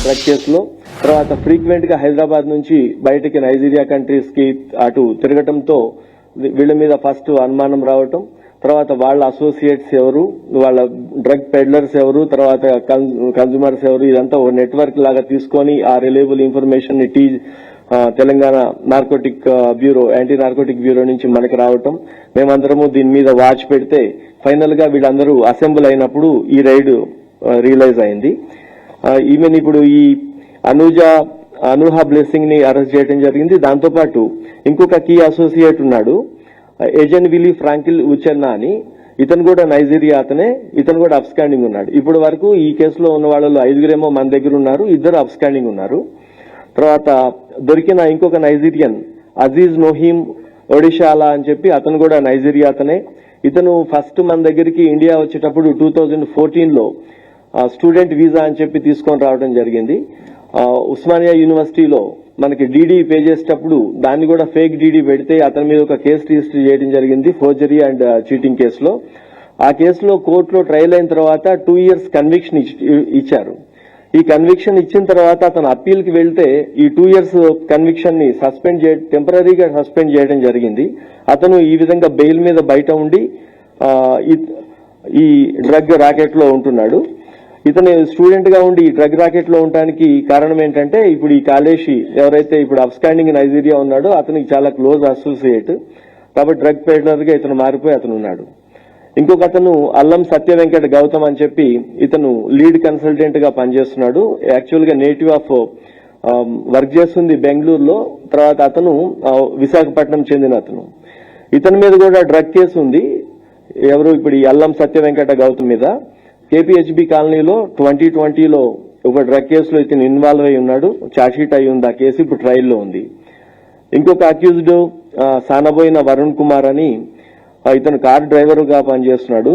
Drug కేసులో. తర్వాత frequent గా హైదరాబాద్ నుంచి బయటకి నైజీరియా కంట్రీస్ కి అటు తిరగటంతో వీళ్ళ మీద ఫస్ట్ అనుమానం రావటం, తర్వాత వాళ్ళ అసోసియేట్స్ ఎవరు, వాళ్ళ డ్రగ్ పెడ్లర్స్ ఎవరు, తర్వాత కన్జ్యూమర్స్ ఎవరు, ఇదంతా ఒక నెట్వర్క్ లాగా తీసుకొని ఆ రిలయబుల్ ఇన్ఫర్మేషన్ ని Telangana narcotic bureau, anti narcotic bureau నుంచి మనకి రావటం, మేమందరము దీని మీద వాచ్ పెడితే ఫైనల్ గా వీళ్ళందరూ అసెంబ్ల్ అయినప్పుడు ఈ రైడ్ రియలైజ్ అయింది. ఈమెన్ ఇప్పుడు ఈ అనూహ బ్లెస్సింగ్ ని అరెస్ట్ చేయడం జరిగింది. దాంతోపాటు ఇంకొక కీ అసోసియేట్ ఉన్నాడు, ఏజెన్ విలీ ఫ్రాంకిల్ ఉచెన్నా అని. ఇతను కూడా నైజీరియా అతనే, ఇతను కూడా అబ్స్కాండింగ్ ఉన్నాడు. ఇప్పటి వరకు ఈ కేసులో ఉన్న వాళ్ళలో 5 మన దగ్గర ఉన్నారు, 2 అబ్స్కాండింగ్ ఉన్నారు. తర్వాత దొరికిన ఇంకొక నైజీరియన్ అజీజ్ నోహీమ్ ఒడిషాలా అని చెప్పి, అతను కూడా నైజీరియా అతనే. ఇతను ఫస్ట్ మన దగ్గరికి ఇండియా వచ్చేటప్పుడు 2014లో స్టూడెంట్ వీసా అని చెప్పి తీసుకొని రావడం జరిగింది. ఉస్మానియా యూనివర్సిటీలో మనకి డీడీ పే చేసేటప్పుడు దాన్ని కూడా ఫేక్ డీడీ పెడితే అతని మీద ఒక కేసు రిజిస్టర్ చేయడం జరిగింది, ఫోర్జరీ అండ్ చీటింగ్ కేసులో. ఆ కేసులో కోర్టులో ట్రయల్ అయిన తర్వాత 2 years కన్విక్షన్ ఇచ్చారు. ఈ కన్విక్షన్ ఇచ్చిన తర్వాత అతను అప్పీల్ కి వెళ్తే ఈ 2 years కన్విక్షన్ ని టెంపరీగా సస్పెండ్ చేయడం జరిగింది. అతను ఈ విధంగా బెయిల్ మీద బయట ఉండి ఈ డ్రగ్ రాకెట్ లో ఉంటున్నాడు. ఇతను స్టూడెంట్ గా ఉండి ఈ డ్రగ్ రాకెట్ లో ఉండడానికి కారణం ఏంటంటే, ఇప్పుడు ఈ కాలేషి ఎవరైతే ఇప్పుడు అబ్స్కాండింగ్ నైజీరియా ఉన్నాడో అతనికి చాలా క్లోజ్ అసోసియేట్, కాబట్టి డ్రగ్ పెడ్లర్ గా ఇతను మారిపోయి అతను ఉన్నాడు. ఇంకొక అతను అల్లం సత్య వెంకట గౌతమ్ అని చెప్పి, ఇతను లీడ్ కన్సల్టెంట్ గా పనిచేస్తున్నాడు. యాక్చువల్ గా నేటివ్ ఆఫ్ వర్క్ చేస్తుంది బెంగళూరులో, తర్వాత అతను విశాఖపట్నం చెందిన అతను. ఇతని మీద కూడా డ్రగ్ కేసు ఉంది. ఎవరు ఇప్పుడు ఈ అల్లం సత్య వెంకట గౌతమ్ మీద కేపీహెచ్బి కాలనీలో 2020లో ఒక డ్రగ్ కేసులో ఇతను ఇన్వాల్వ్ అయి ఉన్నాడు. చార్జ్షీట్ అయి ఉంది ఆ కేసు, ఇప్పుడు ట్రయల్లో ఉంది. ఇంకొక అక్యూజ్డ్ సానబోయిన వరుణ్ కుమార్ అని, ఇతను కార్ డ్రైవర్ గా పనిచేస్తున్నాడు.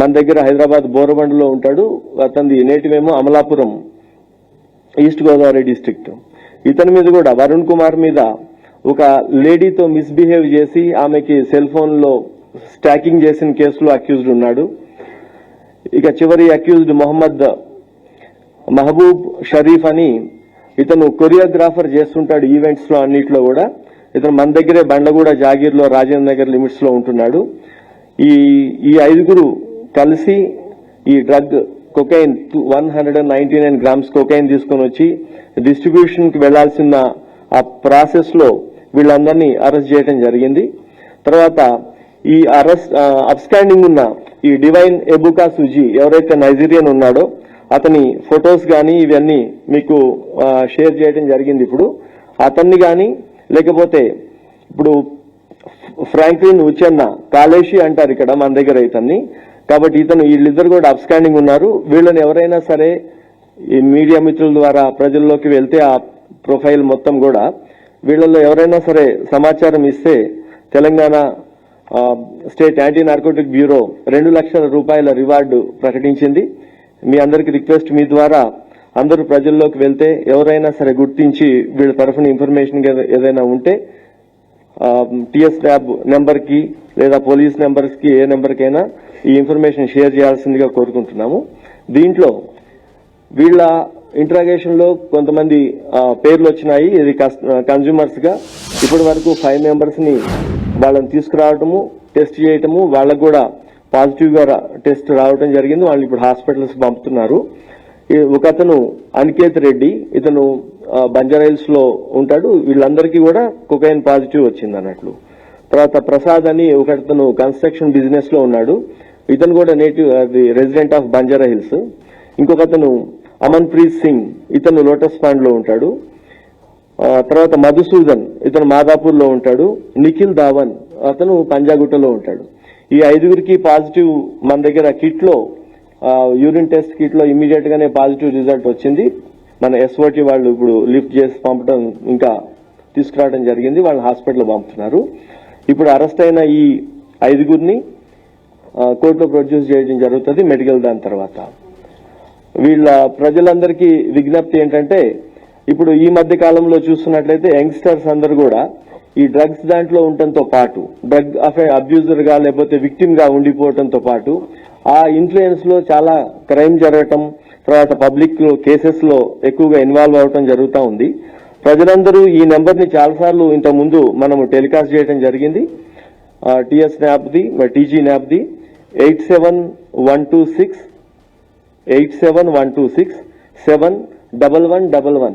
మన దగ్గర హైదరాబాద్ బోరబండలో ఉంటాడు. అతనిది నేటివ్ ఏమో అమలాపురం, ఈస్ట్ గోదావరి డిస్ట్రిక్ట్. ఇతని మీద కూడా వరుణ్ కుమార్ మీద ఒక లేడీతో మిస్బిహేవ్ చేసి ఆమెకి సెల్ ఫోన్ లో స్టాకింగ్ చేసిన కేసులో అక్యూజ్డ్ ఉన్నాడు. ఇక చివరి అక్యూజ్డ్ మొహమ్మద్ మహబూబ్ షరీఫ్ అని, ఇతను కొరియోగ్రాఫర్ చేస్తుంటాడు ఈవెంట్స్ లో అన్నిట్లో కూడా. ఇతను మన దగ్గరే బండగూడ జాగీర్లో రాజేంద్ర నగర్ లిమిట్స్ లో ఉంటున్నాడు. ఈ 5 కలిసి ఈ డ్రగ్ కొకైన్ 199 grams కొకైన్ తీసుకొని వచ్చి డిస్ట్రిబ్యూషన్ కి వెళ్లాల్సిన ఆ ప్రాసెస్ లో వీళ్ళందరినీ అరెస్ట్ చేయడం జరిగింది. తర్వాత ఈ అబ్స్కాండింగ్ ఉన్న ఈ డివైన్ ఎబుకా సుజీ ఎవరైతే నైజీరియన్ ఉన్నాడో అతని ఫొటోస్ గానీ ఇవన్నీ మీకు షేర్ చేయడం జరిగింది. ఇప్పుడు అతన్ని గాని లేకపోతే ఇప్పుడు ఫ్రాంక్లిన్ ఉచెన్నా, కాలేషి అంటారు ఇక్కడ మన దగ్గర ఇతన్ని. కాబట్టి వీళ్ళిద్దరు కూడా అబ్స్కాండింగ్ ఉన్నారు. వీళ్ళని ఎవరైనా సరే ఈ మీడియా మిత్రుల ద్వారా ప్రజల్లోకి వెళ్తే ఆ ప్రొఫైల్ మొత్తం కూడా వీళ్ళల్లో ఎవరైనా సరే సమాచారం ఇస్తే Telangana state anti narcotic bureau 2 లక్షల రూపాయల రివార్డు ప్రకటించింది. మీ అందరికి రిక్వెస్ట్, మీ ద్వారా అందరూ ప్రజల్లోకి వెళ్తే ఎవరైనా సరే గుర్తించి వీళ్ళ తరఫున ఇన్ఫర్మేషన్ ఏదైనా ఉంటే టీఎస్ ల్యాబ్ నెంబర్ కి లేదా పోలీస్ నెంబర్స్ కి ఏ నెంబర్ కైనా ఈ ఇన్ఫర్మేషన్ షేర్ చేయాల్సిందిగా కోరుకుంటున్నాము. దీంట్లో వీళ్ళ ఇంట్రాగేషన్ లో కొంతమంది పేర్లు వచ్చినాయి. ఇది కన్జ్యూమర్స్ గా ఇప్పటి వరకు 5 members ని వాళ్ళని తీసుకురావటము, టెస్ట్ చేయటము, వాళ్ళకు కూడా పాజిటివ్ గా టెస్ట్ రావడం జరిగింది. వాళ్ళు ఇప్పుడు హాస్పిటల్స్ పంపుతున్నారు. ఒక అతను అనికేత్ రెడ్డి, ఇతను బంజారాహిల్స్ లో ఉంటాడు. వీళ్ళందరికీ కూడా కొకైన్ పాజిటివ్ వచ్చింది అన్నట్లు. తర్వాత ప్రసాద్ అని ఒకతను కన్స్ట్రక్షన్ బిజినెస్ లో ఉన్నాడు. ఇతను కూడా నేటివ్ రెసిడెంట్ ఆఫ్ బంజారాహిల్స్. ఇంకొక అతను అమన్ ప్రీత్ సింగ్, ఇతను లోటస్ పాండ్ లో ఉంటాడు. తర్వాత మధుసూదన్, ఇతను మాదాపూర్ లో ఉంటాడు. నిఖిల్ ధావన్, అతను పంజాగుట్టలో ఉంటాడు. ఈ 5 పాజిటివ్ మన దగ్గర కిట్ లో యూరిన్ టెస్ట్ కిట్ లో ఇమీడియట్ గానే పాజిటివ్ రిజల్ట్ వచ్చింది. మన ఎస్ఓటి వాళ్ళు ఇప్పుడు లిఫ్ట్ చేసి పంపడం ఇంకా తీసుకురావడం జరిగింది. వాళ్ళని హాస్పిటల్ పంపుతున్నారు. ఇప్పుడు అరెస్ట్ అయిన ఈ 5 కోర్టులో ప్రొడ్యూస్ చేయడం జరుగుతుంది మెడికల్ దాని తర్వాత. వీళ్ళ ప్రజలందరికీ విజ్ఞప్తి ఏంటంటే, ఇప్పుడు ఈ మధ్య కాలంలో చూస్తున్నట్లయితే యంగ్స్టర్స్ అందరూ కూడా ఈ డ్రగ్స్ దాంట్లో ఉండటంతో పాటు డ్రగ్ అబ్యూజర్ గా లేకపోతే విక్టిమ్ గా ఉండిపోవడంతో పాటు ఆ ఇన్ఫ్లుయెన్స్ లో చాలా క్రైమ్ జరగటం, తర్వాత పబ్లిక్ కేసెస్ లో ఎక్కువగా ఇన్వాల్వ్ అవటం జరుగుతూ ఉంది. ప్రజలందరూ ఈ నెంబర్ ని చాలాసార్లు ఇంత ముందు మనము టెలికాస్ట్ చేయడం జరిగింది. టిఎస్ న్యాప్ది టీజీ న్యాప్ది 87-126-71111.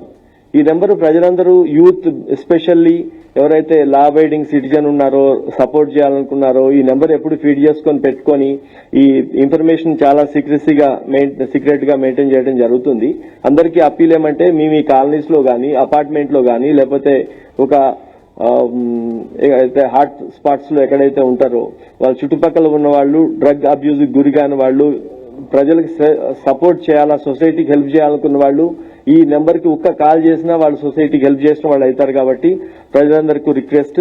ఈ నెంబరు ప్రజలందరూ యూత్ ఎస్పెషల్లీ ఎవరైతే లా అబైడింగ్ సిటిజన్ ఉన్నారో సపోర్ట్ చేయాలనుకున్నారో ఈ నెంబర్ ఎప్పుడు ఫీడ్ చేసుకొని పెట్టుకొని ఈ ఇన్ఫర్మేషన్ చాలా సీక్రెట్ గా మెయింటైన్ చేయడం జరుగుతుంది. అందరికీ అప్పీల్ ఏమంటే మీ కాలనీస్ లో గానీ అపార్ట్మెంట్ లో గానీ లేకపోతే ఒక హాట్ స్పాట్స్ లో ఎక్కడైతే ఉంటారో వాళ్ళ చుట్టుపక్కల ఉన్న వాళ్ళు డ్రగ్ అబ్యూజ్ గురి కాని వాళ్ళు ప్రజలకు సపోర్ట్ చేయాలా సొసైటీకి హెల్ప్ చేయాలనుకున్న వాళ్ళు ఈ నెంబర్ కి ఒక్క కాల్ చేసినా వాళ్ళు సొసైటీకి హెల్ప్ చేసిన వాళ్ళు అవుతారు. కాబట్టి ప్రజలందరికీ రిక్వెస్ట్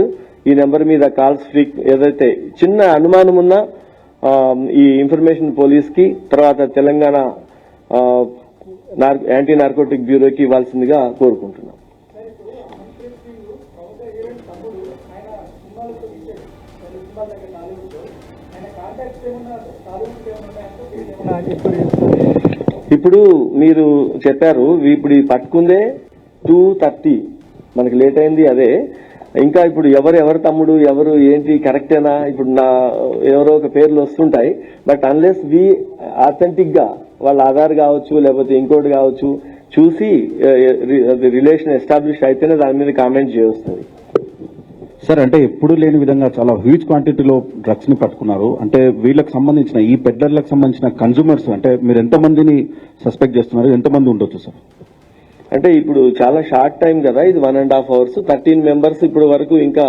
ఈ నెంబర్ మీద కాల్స్ ఫ్రీ ఏదైతే చిన్న అనుమానం ఉన్నా ఈ ఇన్ఫర్మేషన్ పోలీస్ కి తర్వాత తెలంగాణ యాంటీ నార్కోటిక్ బ్యూరోకి ఇవ్వాల్సిందిగా కోరుకుంటున్నాం. ఇప్పుడు మీరు చెప్పారు ఇప్పుడు పట్టుకుందే 2:30 మనకి లేట్ అయింది. అదే ఇంకా ఇప్పుడు ఎవరు తమ్ముడు ఎవరు ఏంటి కరెక్టేనా ఇప్పుడు ఎవరో ఒక పేర్లు వస్తుంటాయి. బట్ అన్లెస్ వి ఆథెంటిక్ గా వాళ్ళ ఆధార్ కావచ్చు లేకపోతే ఇంకోటి కావచ్చు చూసి రిలేషన్ ఎస్టాబ్లిష్ అయితేనే దాని మీద కామెంట్ చేయొస్తుంది. సార్ అంటే ఎప్పుడు లేని విధంగా చాలా హ్యూజ్ క్వాంటిటీలో డ్రగ్స్ ని పట్టుకున్నారు. అంటే వీళ్ళకి సంబంధించిన ఈ పెడ్లర్లకు సంబంధించిన కన్జ్యూమర్స్ అంటే మీరు ఎంతమందిని సస్పెక్ట్ చేస్తున్నారు, ఎంతమంది ఉండొచ్చు సార్? అంటే ఇప్పుడు చాలా షార్ట్ టైం కదా, ఇది 1.5 hours 13 members ఇప్పుడు వరకు ఇంకా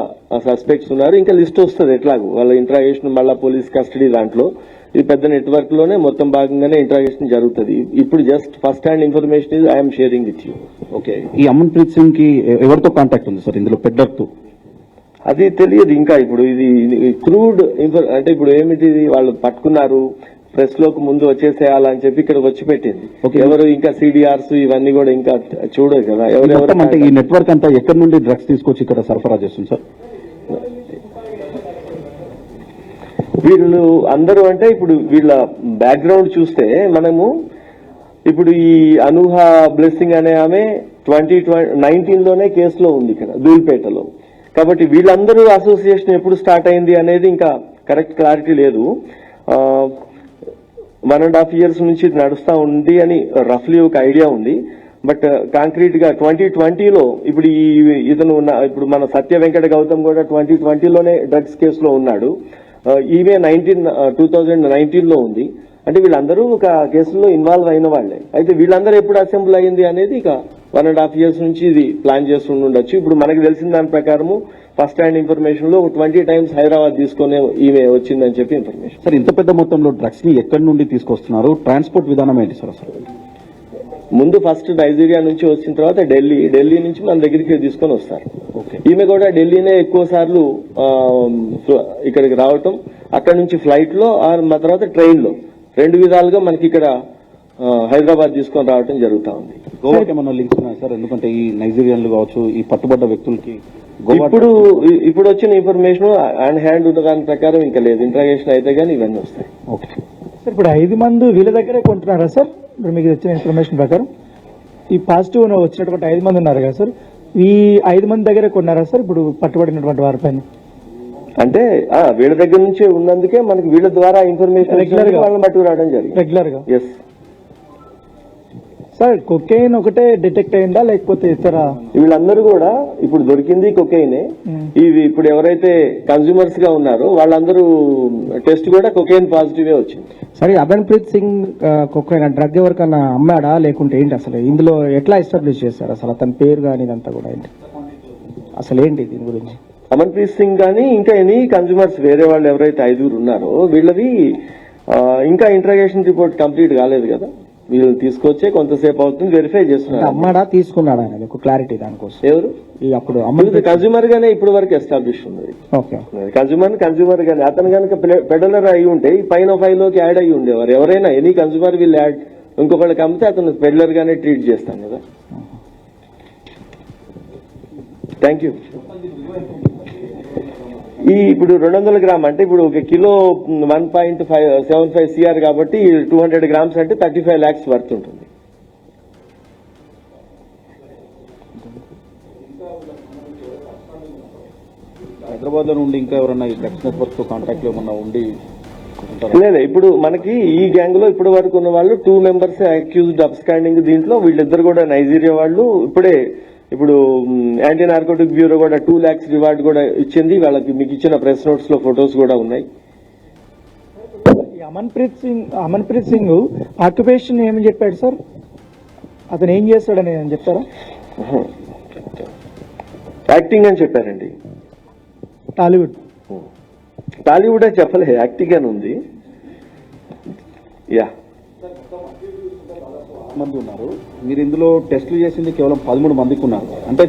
సస్పెక్ట్స్ ఉన్నారు. ఇంకా లిస్ట్ వస్తుంది ఎట్లాగో వాళ్ళ ఇంట్రాగేషన్ మళ్ళా పోలీస్ కస్టడీ దాంట్లో. ఇది పెద్ద నెట్వర్క్ లోనే మొత్తం భాగంగానే ఇంట్రాగేషన్ జరుగుతుంది. ఇప్పుడు just first hand information is I'm sharing with you. Okay, ఈ అమన్ప్రీత్ సింగ్ కి ఎవరితో కాంటాక్ట్ ఉంది సార్ ఇందులో పెడ్లర్తో? అది తెలియదు ఇంకా. ఇప్పుడు ఇది క్రూడ్ అంటే ఇప్పుడు ఏమిటి వాళ్ళు పట్టుకున్నారు ప్రెస్ లోకి ముందు వచ్చేసేయాలని చెప్పి ఇక్కడ వచ్చి పెట్టింది. ఎవరు ఇంకా సిడిఆర్స్ ఇవన్నీ కూడా ఇంకా చూడదు కదా ఎవరెవరు. అంటే ఈ నెట్వర్క్ అంతా ఎక్కడి నుండి డ్రగ్స్ తీసుకొచ్చి ఇక్కడ సరఫరా చేస్తుంది సార్? వీళ్ళు అందరూ అంటే ఇప్పుడు వీళ్ళ బ్యాక్గ్రౌండ్ చూస్తే మనము ఇప్పుడు ఈ అనూహ బ్లెస్సింగ్ అనే ఆమె 2019 లోనే కేసులో ఉంది ఇక్కడ ధూల్పేటలో. కాబట్టి వీళ్ళందరూ అసోసియేషన్ ఎప్పుడు స్టార్ట్ అయింది అనేది ఇంకా కరెక్ట్ క్లారిటీ లేదు. 1.5 years నుంచి ఇది నడుస్తా ఉంది అని రఫ్లీ ఒక ఐడియా ఉంది. బట్ కాంక్రీట్ గా 2020లో ఇప్పుడు ఇతను ఇప్పుడు మన సత్య వెంకట గౌతమ్ కూడా 2020లోనే డ్రగ్స్ కేసులో ఉన్నాడు. ఈమె 2019లో ఉంది. అంటే వీళ్ళందరూ ఒక కేసులో ఇన్వాల్వ్ అయిన వాళ్లే. అయితే వీళ్ళందరూ ఎప్పుడు అసెంబ్ల్ అయింది అనేది ఇక 1.5 years నుంచి ఇది ప్లాన్ చేస్తుండొచ్చు. ఇప్పుడు మనకు తెలిసిన దాని ప్రకారము ఫస్ట్ హ్యాండ్ ఇన్ఫర్మేషన్ లో 20 times హైదరాబాద్ తీసుకునే ఈమె వచ్చిందని చెప్పి ఇన్ఫర్మేషన్. సార్ ఇంత పెద్ద మొత్తంలో డ్రగ్స్ ని ఎక్కడి నుండి తీసుకొస్తున్నారు? ట్రాన్స్పోర్ట్ విధానం ఏంటి సార్ అసలు? ముందు ఫస్ట్ నైజీరియా నుంచి వచ్చిన తర్వాత ఢిల్లీ నుంచి మన దగ్గరికి తీసుకొని వస్తారు. ఈమె కూడా ఢిల్లీనే ఎక్కువ సార్లు ఇక్కడికి రావటం, అక్కడ నుంచి ఫ్లైట్ లో మా తర్వాత ట్రైన్ లో 2 విధాలుగా మనకి ఇక్కడ హైదరాబాద్ తీసుకొని రావడం జరుగుతా ఉంది. గోవాకి ఏమన్నా లింక్స్ ఉన్నాయా సార్? ఎందుకంటే ఈ నైజీరియన్లు కావచ్చు ఈ పట్టుబడ్డ వ్యక్తులకి ఇప్పుడు వచ్చిన ఇన్ఫర్మేషన్ ఆన్ హ్యాండ్ ఉన్న దాని ప్రకారం ఇంకా లేదు. ఇంట్రాగేషన్ అయితే గానీ ఇవన్నీ వస్తాయి. ఓకే సార్, ఇప్పుడు 5 మంది వీళ్ళ దగ్గరే కొంటున్నారా సార్? ఇప్పుడు మీకు వచ్చిన ఇన్ఫర్మేషన్ ప్రకారం ఈ పాజిటివ్ వచ్చినటువంటి 5 మంది ఉన్నారు కదా సార్, ఈ 5 మంది దగ్గరే కొన్నారా సార్ ఇప్పుడు పట్టుబడినటువంటి వారిపైన? అంటే వీళ్ళ దగ్గర నుంచి ఉన్నందుకే మనకి వీళ్ళ ద్వారా ఇన్ఫర్మేషన్ రెగ్యులర్ గా వాళ్ళని పట్టుకు రావడం జరిగింది. రెగ్యులర్ గా ఎస్ సార్. కొకైన్ ఒకటే డిటెక్ట్ అయిందా లేకపోతే ఇతర? వీళ్ళందరూ కూడా ఇప్పుడు దొరికింది కొకైనే. ఇవి ఇప్పుడు ఎవరైతే కన్స్యూమర్స్ గా ఉన్నారో వాళ్ళందరూ టెస్ట్ కూడా కొకైన్ పాజిటివ్ వచ్చింది. సరే, అమన్ప్రీత్ సింగ్ కొకైన్ డ్రగ్ ఎవరికన్నా అమ్మాడా లేకుంటే ఏంటి అసలు ఇందులో ఎట్లా ఎస్టాబ్లిష్ చేశారు అసలు అతని పేరు కానీ ఇదంతా కూడా ఏంటి అసలు ఏంటి దీని గురించి? అమన్ప్రీత్ సింగ్ కానీ ఇంకా ఎనీ కన్స్యూమర్స్ వేరే వాళ్ళు ఎవరైతే 5 ఉన్నారో వీళ్ళది ఇంకా ఇంట్రాగేషన్ రిపోర్ట్ కంప్లీట్ కాలేదు కదా. వీళ్ళు తీసుకొచ్చే కొంతసేపు అవుతుంది, వెరిఫై చేస్తున్నారు. అమ్మాడా తీసుకున్నాడా అనేది ఒక క్లారిటీ దానికోసం. ఎవరు అప్పుడు కన్స్యూమర్ గానే ఇప్పుడు వరకు ఎస్టాబ్లిష్ ఉంది. ఓకే, కన్స్యూమర్ గానే. అతను కనుక పెడలర్ అయి ఉంటే ఈ పైన 5 లోకి యాడ్ అయ్యి ఉండేవారు. ఎవరైనా ఎనీ కన్స్యూమర్ వీళ్ళు యాడ్ ఇంకొకళ్ళకి అమ్మితే అతను పెడలర్ గానే ట్రీట్ చేస్తాం కదా. Thank you. ఇప్పుడు 200 గ్రామ్ అంటే ఇప్పుడు ఒక కిలో 1.75 సిఆర్ కాబట్టి 200 గ్రామ్స్ అంటే 35 lakhs వర్త్ ఉంటుంది. హైదరాబాద్ లో నుండి ఇంకా ఎవరన్నా ఈ డ్రగ్స్ నెట్వర్క్ తో కాంటాక్ట్ లో ఏమన్నా ఉండి ఉంటారా? లేదా ఇప్పుడు మనకి ఈ గ్యాంగ్ లో ఇప్పటి వరకు ఉన్న వాళ్ళు 2 members అక్యూజ్డ్ అబ్స్కాండింగ్. దీంట్లో వీళ్ళిద్దరు కూడా నైజీరియా వాళ్ళు. ఇప్పుడు యాంటీ నార్కోటిక్ బ్యూరో కూడా 2 lakhs రివార్డ్ కూడా ఇచ్చింది వాళ్ళకి. మీకు ఇచ్చిన ప్రెస్ నోట్స్ లో ఫొటోస్ కూడా ఉన్నాయి. ఈ అమన్ప్రీత్ సింగ్ ఆక్యుపేషన్ ఏమని చెప్పాడు సార్? అతను ఏం చేస్తాడని చెప్తారా? యాక్టింగ్ అని చెప్పారండి. టాలీవుడ్ అని చెప్పలే, యాక్టింగ్ అని ఉంది. యా, మంది ఉన్నారు. మీరు ఇందులో టెస్టులు చేసింది కేవలం 13 మందికి ఉన్నారు. అంటే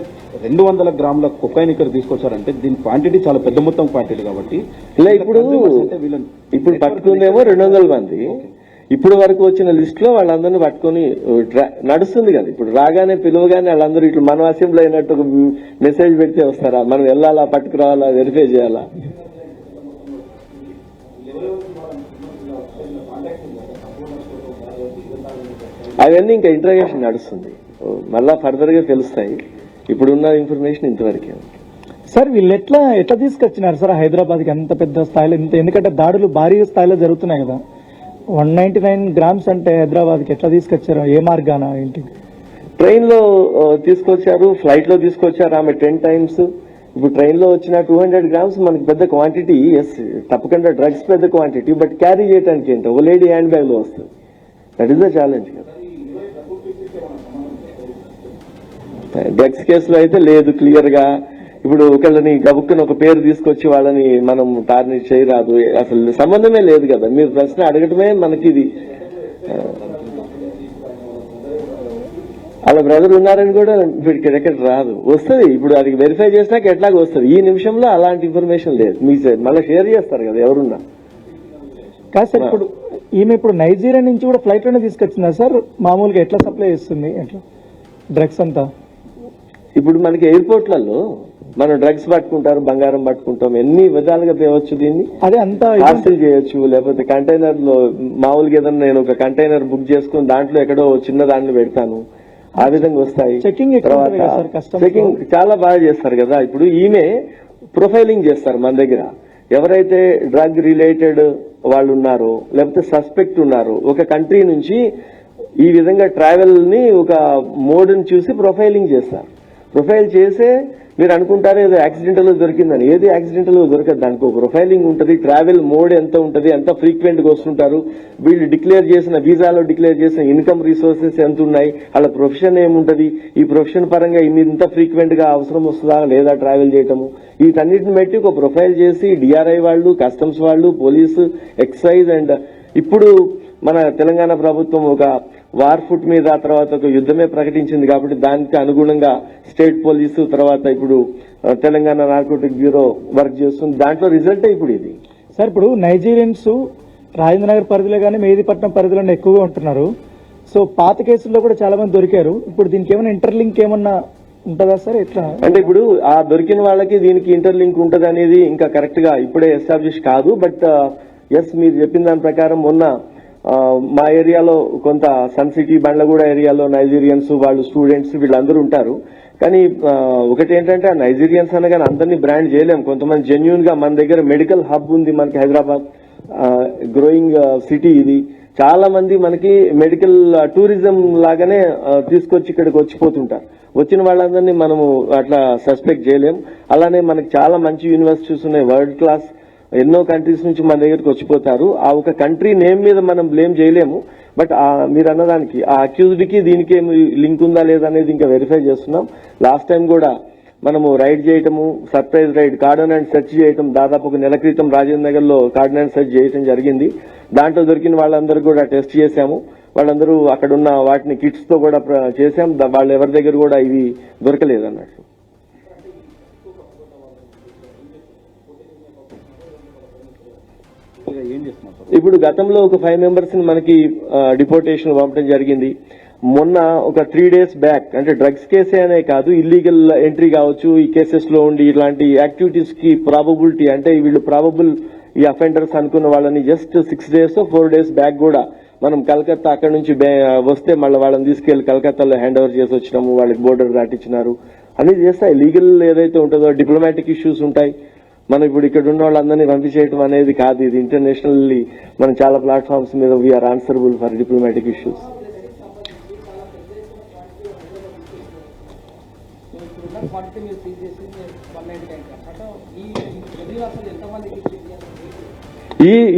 200 గ్రాముల కొకైన్ ఇక్కడ తీసుకొచ్చారంటే దీని క్వాంటిటీ చాలా పెద్ద మొత్తం క్వాంటిటీ కాబట్టి ఇలా ఇప్పుడు పట్టుకుందేమో 200 మంది. ఇప్పుడు వరకు వచ్చిన లిస్ట్ లో వాళ్ళందరినీ పట్టుకొని నడుస్తుంది కదా. ఇప్పుడు రాగానే పిలువగానే వాళ్ళందరూ ఇట్లా మనం అసెంబ్లీ అయినట్టు ఒక మెసేజ్ పెడితే వస్తారా? మనం వెళ్ళాలా, పట్టుకురావాలా, వెరిఫై చేయాలా? అవన్నీ ఇంకా ఇంట్రాగేషన్ నడుస్తుంది, మళ్ళా ఫర్దర్ గా తెలుస్తాయి. ఇప్పుడున్న ఇన్ఫర్మేషన్ ఇంతవరకే. సార్ వీళ్ళు ఎట్లా తీసుకొచ్చినారు సార్ హైదరాబాద్ కి అంత పెద్ద స్థాయిలో? ఎందుకంటే దాడులు భారీ స్థాయిలో జరుగుతున్నాయి కదా. 199 గ్రామ్స్ అంటే హైదరాబాద్ కి ఎట్లా తీసుకొచ్చారు? ఏ మార్గాన ఏంటి? ట్రైన్ లో తీసుకొచ్చారు, ఫ్లైట్ లో తీసుకొచ్చారు. ఆమె 10 times. ఇప్పుడు ట్రైన్ లో వచ్చిన 200 గ్రామ్స్ మనకి పెద్ద క్వాంటిటీ. ఎస్, తప్పకుండా డ్రగ్స్ పెద్ద క్వాంటిటీ, బట్ క్యారీ చేయడానికి ఏంటో ఓ లేడీ హ్యాండ్ బ్యాగ్ లో వస్తుంది. దట్ ఈస్ ద ఛాలెంజ్ కదా. డ్రగ్స్ కేసులో అయితే లేదు క్లియర్ గా. ఇప్పుడు ఒకళ్ళని గబుక్కుని ఒక పేరు తీసుకొచ్చి వాళ్ళని మనం టార్నిష్ చేయరాదు, అసలు సంబంధమే లేదు కదా. మీరు ప్రశ్న అడగటమే మనకి ఇది. వాళ్ళ బ్రదర్ ఉన్నారని కూడా ఎక్కడ రాదు, వస్తుంది. ఇప్పుడు అది వెరిఫై చేసినాక ఎట్లాగో వస్తుంది. ఈ నిమిషంలో అలాంటి ఇన్ఫర్మేషన్ లేదు. మీ మళ్ళీ షేర్ చేస్తారు కదా ఎవరున్నా. కాదు సార్, ఈమె ఇప్పుడు నైజీరియా నుంచి కూడా ఫ్లైట్ లోనే తీసుకొచ్చిందా సార్? మామూలుగా ఎట్లా సప్లై చేస్తుంది ఎట్లా డ్రగ్స్ అంతా? ఇప్పుడు మనకి ఎయిర్పోర్ట్లలో మనం డ్రగ్స్ పట్టుకుంటారు, బంగారం పట్టుకుంటాం, ఎన్ని విధాలుగా తేవచ్చు. దీన్ని అదే అంతా పార్సిల్ చేయొచ్చు, లేకపోతే కంటైనర్ లో మామూలుగా ఏదైనా నేను ఒక కంటైనర్ బుక్ చేసుకుని దాంట్లో ఎక్కడో చిన్న దాంట్లో పెడతాను, ఆ విధంగా వస్తాయి. చెకింగ్ చెకింగ్ చాలా బాగా చేస్తారు కదా. ఇప్పుడు ఈమె ప్రొఫైలింగ్ చేస్తారు మన దగ్గర. ఎవరైతే డ్రగ్ రిలేటెడ్ వాళ్ళు ఉన్నారో లేకపోతే సస్పెక్ట్ ఉన్నారో ఒక కంట్రీ నుంచి ఈ విధంగా ట్రావెల్ ని ఒక మోడ్ ని చూసి ప్రొఫైలింగ్ చేస్తారు. ప్రొఫైల్ చేసే మీరు అనుకుంటారు ఏదో యాక్సిడెంటల్ దొరికిందని. ఏది యాక్సిడెంటల్ దొరకదు, దానికి ఒక ప్రొఫైలింగ్ ఉంటుంది. ట్రావెల్ మోడ్ ఎంత ఉంటుంది, ఎంత ఫ్రీక్వెంట్ గా వస్తుంటారు, వీళ్ళు డిక్లేర్ చేసిన వీసాలో డిక్లేర్ చేసిన ఇన్కమ్ రిసోర్సెస్ ఎంత ఉన్నాయి, వాళ్ళ ప్రొఫెషన్ ఏముంటది, ఈ ప్రొఫెషన్ పరంగా ఇంత ఫ్రీక్వెంట్ గా అవసరం వస్తుందా లేదా ట్రావెల్ చేయటము, వీటన్నిటిని బట్టి ఒక ప్రొఫైల్ చేసి డిఆర్ఐ వాళ్ళు, కస్టమ్స్ వాళ్ళు, పోలీసు, ఎక్సైజ్ అండ్ ఇప్పుడు మన తెలంగాణ ప్రభుత్వం ఒక వార్ ఫుట్ మీద తర్వాత ఒక యుద్ధమే ప్రకటించింది కాబట్టి దానికి అనుగుణంగా స్టేట్ పోలీసు తర్వాత ఇప్పుడు తెలంగాణ నార్కోటిక్ బ్యూరో వర్క్ చేస్తుంది. దాంట్లో రిజల్టే ఇప్పుడు ఇది. సార్ ఇప్పుడు నైజీరియన్స్ రాజేంద్ర నగర్ పరిధిలో కానీ మెహదీపట్నం పరిధిలో ఎక్కువగా ఉంటున్నారు. సో పాత కేసుల్లో కూడా చాలా మంది దొరికారు. ఇప్పుడు దీనికి ఏమైనా ఇంటర్లింక్ ఏమన్నా ఉంటుందా సార్? ఎట్లా అంటే ఇప్పుడు ఆ దొరికిన వాళ్ళకి దీనికి ఇంటర్లింక్ ఉంటది అనేది ఇంకా కరెక్ట్ గా ఇప్పుడే ఎస్టాబ్లిష్ కాదు. బట్ ఎస్, మీరు చెప్పిన దాని ప్రకారం మొన్న మా ఏరియాలో కొంత సన్ సిటీ బండ్లగూడ ఏరియాలో నైజీరియన్స్ వాళ్ళు స్టూడెంట్స్ వీళ్ళందరూ ఉంటారు. కానీ ఒకటి ఏంటంటే ఆ నైజీరియన్స్ అనగానే అందరినీ బ్రాండ్ చేయలేము. కొంతమంది జెన్యూన్ గా మన దగ్గర మెడికల్ హబ్ ఉంది మనకి హైదరాబాద్, గ్రోయింగ్ సిటీ ఇది. చాలా మంది మనకి మెడికల్ టూరిజం లాగానే తీసుకొచ్చి ఇక్కడికి వచ్చిపోతుంటారు. వచ్చిన వాళ్ళందరినీ మనము అట్లా సస్పెక్ట్ చేయలేము. అలానే మనకి చాలా మంచి యూనివర్సిటీస్ ఉన్నాయి, వరల్డ్ క్లాస్. ఎన్నో కంట్రీస్ నుంచి మన దగ్గరికి వచ్చిపోతారు. ఆ ఒక కంట్రీ నేమ్ మీద మనం బ్లేమ్ చేయలేము. బట్ మీరు అన్నదానికి ఆ అక్యూజ్డ్ కి దీనికి ఏమి లింక్ ఉందా లేదా అనేది ఇంకా వెరిఫై చేస్తున్నాం. లాస్ట్ టైం కూడా మనము రైడ్ చేయటము, surprise raid, cordon and search చేయటం, దాదాపు ఒక నెల క్రితం రాజేంద్ర నగర్ లో కార్డన్ అండ్ సెర్చ్ చేయటం జరిగింది. దాంట్లో దొరికిన వాళ్ళందరూ కూడా టెస్ట్ చేశాము. వాళ్ళందరూ అక్కడున్న వాటిని కిట్స్ తో కూడా చేశాం. వాళ్ళు ఎవరి దగ్గర కూడా ఇవి దొరకలేదు అన్నట్టు. ఇప్పుడు గతంలో ఒక 5 members ని మనకి డిపోర్టేషన్ పంపడం జరిగింది. మొన్న ఒక 3 days బ్యాక్ అంటే డ్రగ్స్ కేసే అనే కాదు, ఇల్లీగల్ ఎంట్రీ కావచ్చు, ఈ కేసెస్ లో ఉండి ఇలాంటి యాక్టివిటీస్ కి ప్రాబబిలిటీ అంటే వీళ్ళు ప్రాబబుల్ ఈ అఫెండర్స్ అనుకున్న వాళ్ళని జస్ట్ 6 days 4 days బ్యాక్ కూడా మనం కలకత్తా అక్కడ నుంచి వస్తే మళ్ళీ వాళ్ళని తీసుకెళ్లి కలకత్తాలో హ్యాండ్ ఓవర్ చేసి వచ్చినాము, వాళ్ళకి బోర్డర్ దాటించినారు అనేది చేస్తాయి. లీగల్ ఏదైతే ఉంటుందో డిప్లొమాటిక్ ఇష్యూస్ ఉంటాయి. మనం ఇప్పుడు ఇక్కడ ఉన్న వాళ్ళందరినీ పంపించేయడం అనేది కాదు, ఇది ఇంటర్నేషనల్లీ మనం చాలా ప్లాట్ఫామ్స్ మీద we are answerable for diplomatic issues.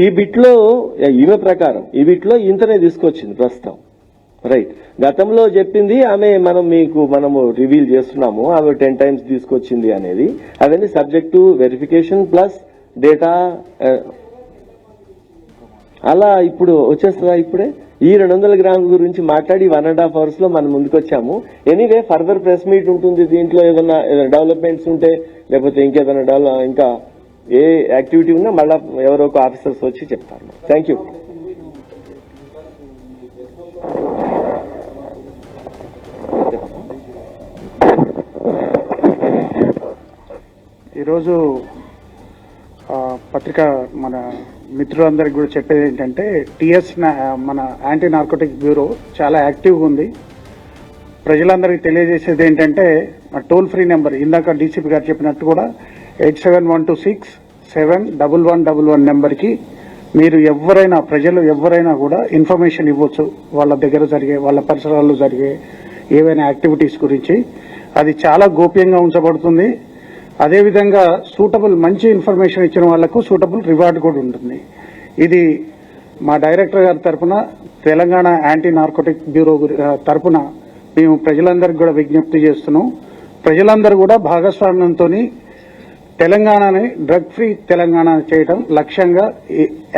ఈ బిట్లో ఈమె ప్రకారం ఈ బిట్లో ఇంతనే తీసుకొచ్చింది ప్రస్తుతం, రైట్. గతంలో చెప్పింది ఆమె మనము రివీల్ చేస్తున్నాము, ఆమె 10 times తీసుకొచ్చింది అనేది. అవన్నీ subject to verification plus data. అలా ఇప్పుడు వచ్చేస్తుందా? ఇప్పుడే ఈ 200 grams గురించి మాట్లాడి 1.5 hours లో మనం ముందుకు వచ్చాము. ఎనీవే ఫర్దర్ ప్రెస్ మీట్ ఉంటుంది, దీంట్లో ఏదైనా డెవలప్మెంట్స్ ఉంటే లేకపోతే ఇంకేదైనా ఇంకా ఏ యాక్టివిటీ ఉన్నా మళ్ళా ఎవరో ఒక ఆఫీసర్స్ వచ్చి చెప్తారు. Thank you. ఈరోజు పత్రిక మన మిత్రులందరికీ కూడా చెప్పేది ఏంటంటే టిఎస్ మన యాంటీ నార్కోటిక్ బ్యూరో చాలా యాక్టివ్గా ఉంది. ప్రజలందరికీ తెలియజేసేది ఏంటంటే టోల్ ఫ్రీ నెంబర్ ఇందాక డీసీపీ గారు చెప్పినట్టు కూడా 8712671111 నెంబర్కి మీరు ప్రజలు ఎవరైనా కూడా ఇన్ఫర్మేషన్ ఇవ్వచ్చు, వాళ్ళ దగ్గర జరిగే వాళ్ళ పరిసరాల్లో జరిగే ఏవైనా యాక్టివిటీస్ గురించి. అది చాలా గోప్యంగా ఉంచబడుతుంది. అదేవిధంగా మంచి ఇన్ఫర్మేషన్ ఇచ్చిన వాళ్లకు సూటబుల్ రివార్డ్ కూడా ఉంటుంది. ఇది మా డైరెక్టర్ గారి తరఫున తెలంగాణ యాంటీ నార్కోటిక్ బ్యూరో తరఫున మేము ప్రజలందరికీ కూడా విజ్ఞప్తి చేస్తున్నాం. ప్రజలందరూ కూడా భాగస్వామ్యంతో తెలంగాణని డ్రగ్ ఫ్రీ తెలంగాణ చేయడం లక్ష్యంగా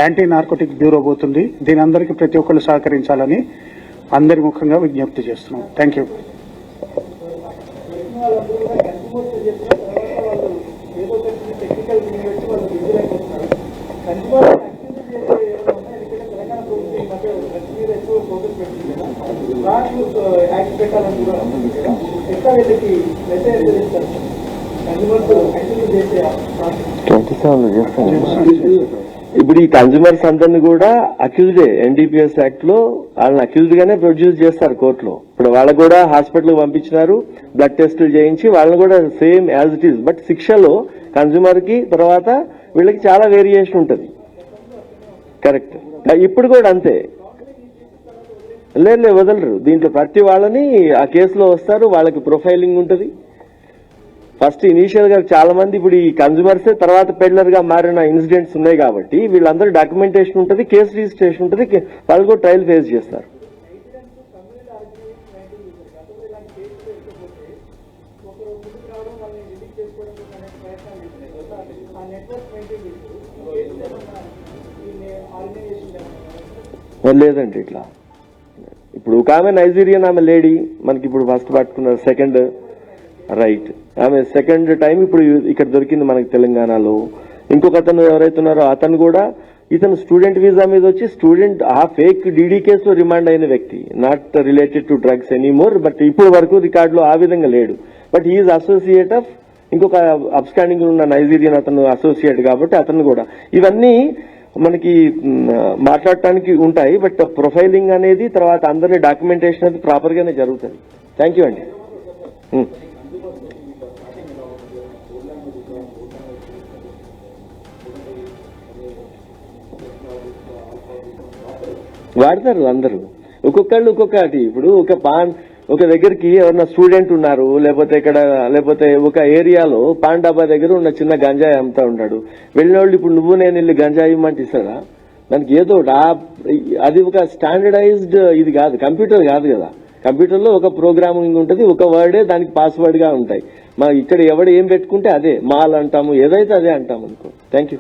యాంటీ నార్కోటిక్ బ్యూరో పోతుంది. దీని అందరికీ ప్రతి ఒక్కరు సహకరించాలని అందరి ముఖంగా విజ్ఞప్తి చేస్తున్నాం. Thank you. ఇప్పుడు ఈ కన్జ్యూమర్స్ అందరినీ కూడా అక్యూజ్డే ఎన్డీపీఎస్ యాక్ట్ లో వాళ్ళని అక్యూజ్డ్ గానే ప్రొడ్యూస్ చేస్తారు కోర్టులో. ఇప్పుడు వాళ్ళకు కూడా హాస్పిటల్ పంపించినారు, బ్లడ్ టెస్టులు చేయించి వాళ్ళని కూడా same as it is. But శిక్షలో కన్జ్యూమర్ కి తర్వాత వీళ్ళకి చాలా వేరియేషన్ ఉంటుంది. కరెక్ట్. ఇప్పుడు కూడా అంతే, లేదు వదలరు. దీంట్లో ప్రతి వాళ్ళని ఆ కేసులో వస్తారు, వాళ్ళకి ప్రొఫైలింగ్ ఉంటుంది. ఫస్ట్ ఇనీషియల్ గా చాలా మంది ఇప్పుడు ఈ కన్జ్యూమర్స్ తర్వాత పెడ్లర్ గా మారిన ఇన్సిడెంట్స్ ఉన్నాయి కాబట్టి వీళ్ళందరూ డాక్యుమెంటేషన్ ఉంటుంది, కేసు రిజిస్ట్రేషన్ ఉంటుంది, వాళ్ళు కూడా ట్రయల్ ఫేస్ చేస్తారు. లేదండి ఇట్లా. ఇప్పుడు ఒక ఆమె నైజీరియన్ ఆమె లేడీ మనకి ఇప్పుడు ఫస్ట్ పట్టుకున్నారు, సెకండ్ రైట్. ఆమె సెకండ్ టైం ఇప్పుడు ఇక్కడ దొరికింది మనకి తెలంగాణలో. ఇంకొక అతను ఎవరైతే ఉన్నారో అతను కూడా ఇతను స్టూడెంట్ వీసా మీద వచ్చి ఆ ఫేక్ డీడీ కేసులో రిమాండ్ అయిన వ్యక్తి, not related to drugs anymore. But ఇప్పుడు వరకు రికార్డులో ఆ విధంగా లేడు. బట్ హీఈస్ అసోసియేట్ ఆఫ్ ఇంకొక అబ్స్టాండింగ్ ఉన్న నైజీరియన్ అతను అసోసియేట్ కాబట్టి అతను కూడా. ఇవన్నీ మనకి మాట్లాడటానికి ఉంటాయి. బట్ ప్రొఫైలింగ్ అనేది తర్వాత అందరినీ డాక్యుమెంటేషన్ అనేది ప్రాపర్ గానే జరుగుతుంది. థ్యాంక్ యూ అండి. వాడతారు అందరూ, ఒక్కొక్కళ్ళు ఒక్కొక్కటి. ఇప్పుడు ఒక దగ్గరికి ఎవరన్నా స్టూడెంట్ ఉన్నారు, లేకపోతే ఒక ఏరియాలో పాన్ డాబా దగ్గర ఉన్న చిన్న గంజాయి అమ్ముతా ఉంటాడు. వెళ్ళిన వాళ్ళు ఇప్పుడు నువ్వు నేను వెళ్ళి గంజాయి ఇమ్మంటే ఇస్తాడా? దానికి ఏదో అది ఒక స్టాండర్డైజ్డ్ ఇది కాదు, కంప్యూటర్ కాదు కదా. కంప్యూటర్ లో ఒక ప్రోగ్రామింగ్ ఉంటుంది, ఒక వర్డే దానికి పాస్వర్డ్ గా ఉంటాయి. ఇక్కడ ఎవడు ఏం పెట్టుకుంటే అదే మాల్ అంటాము, ఏదైతే అదే అంటాము అనుకో. Thank you.